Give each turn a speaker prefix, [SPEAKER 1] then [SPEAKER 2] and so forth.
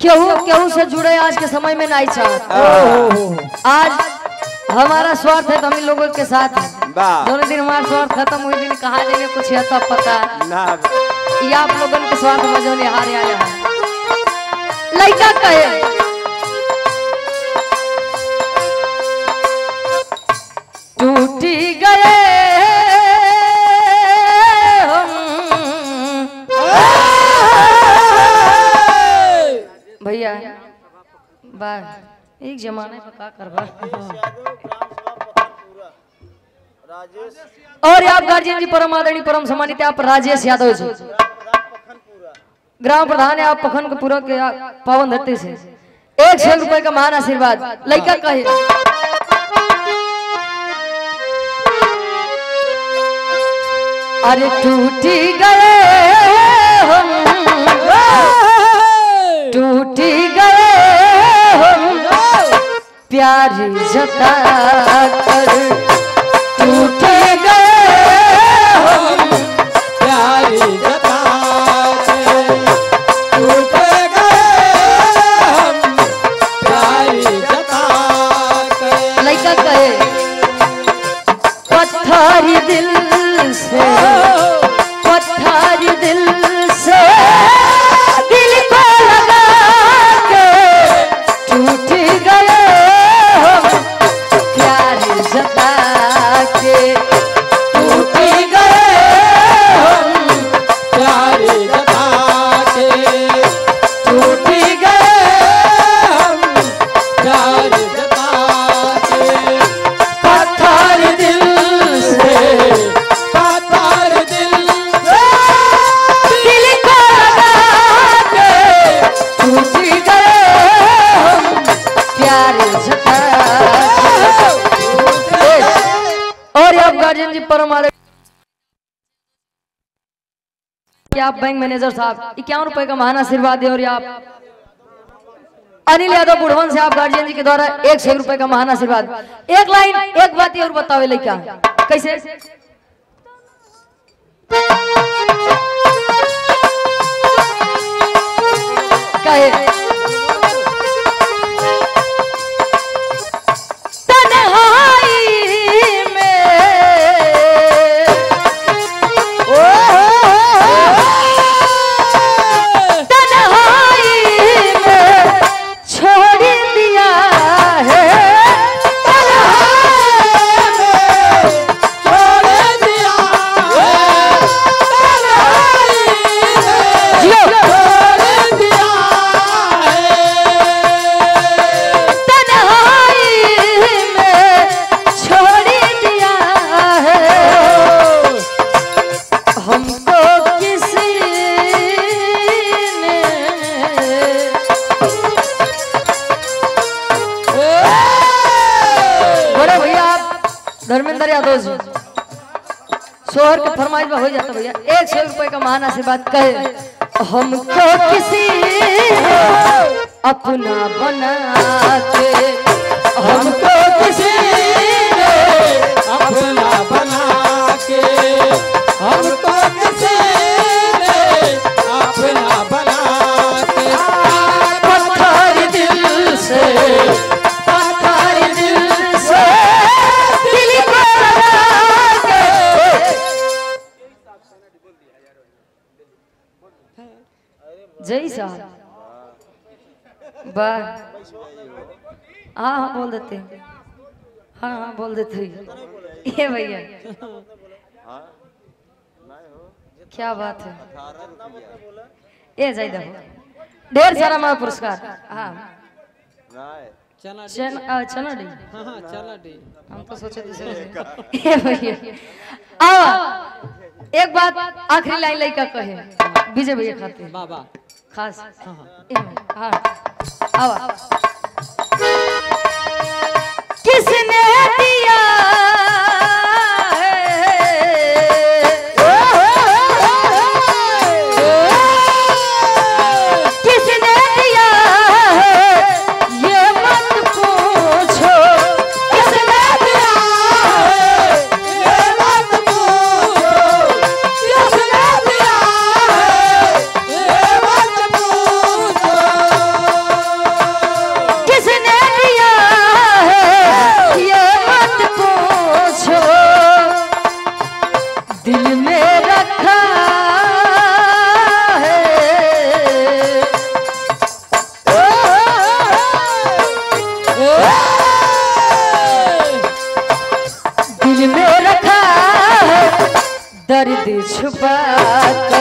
[SPEAKER 1] केहू से जुड़े आज के समय में नहीं चाहता। आज हमारा स्वार्थ है तो हम लोगों के साथ है। दोनों दिन हमारा स्वार्थ खत्म हुई दिन कहा जाने कुछ है तब पता ये आप लोगों के स्वार्थ में जो हार आया है। लड़का कहे टूटी गए भैया बार एक जमाने पर का करवा। और आप गार्जियन जी परम आदरणीय परम सम्मानित आप राजेश यादव जी ग्राम प्रधान है आप पखन पूरा के पावन धरती से 100 रुपए का महान आशीर्वाद। लड़का कहे अरे टूटी गए हम टूटी गए हम प्यारी जता कर टूटी गए हम
[SPEAKER 2] प्यारी जता टूट गए हम प्यारी जता।
[SPEAKER 1] लड़का कहे पत्थर दिल से पत्थर दिल से दिल को लगा के टूट गए हम प्यार जता के
[SPEAKER 2] टूट गए हम प्यारी जता के टूट गए हम प्यारी जता के।
[SPEAKER 1] पत्थर दिल से
[SPEAKER 2] पत्थर दिल
[SPEAKER 1] दिल को लगा के टूट गए हम प्यार जता के। और आप गार्जियन जी परम आप बैंक मैनेजर साहब 51 रुपए का महान आशीर्वाद दे। और आप अनिल यादव बुढ़वन से आप गार्जियन जी के द्वारा 100 रुपए का महान आशीर्वाद। एक लाइन एक बात और बतावे लड़का कैसे कहे तन्हाई में तन्हाई में छोड़ दिया है
[SPEAKER 2] छोड़ दिया
[SPEAKER 1] धर्मेंद्र यादव जी शोहर के फरमाइश में हो जाता भैया 100 रुपए का महान आशीर्वाद कहे हमको किसी अपना बना के
[SPEAKER 2] हमको किसी ने अपना बना के हमको किसी ने अपना बना के
[SPEAKER 1] पत्थर दिल से पत्थर दिल से दिल को लगा के जय साहब वाह हाँ हाँ बोल देते हाँ हाँ बोल देते ये भैया क्या बात है ये जायदा ढेर सारा माँ पुरस्कार हाँ चना डी हम तो सोचे दूसरे ये भैया आओ एक बात आखिरी लाइन लड़का कहे विजय भैया खाते
[SPEAKER 2] बाबा
[SPEAKER 1] खास हाँ आओ किसने दिया किसने दिया ये मत पूछो
[SPEAKER 2] किसने दिया ये मत पूछो किसने दिया ये मत पूछो
[SPEAKER 1] छुपा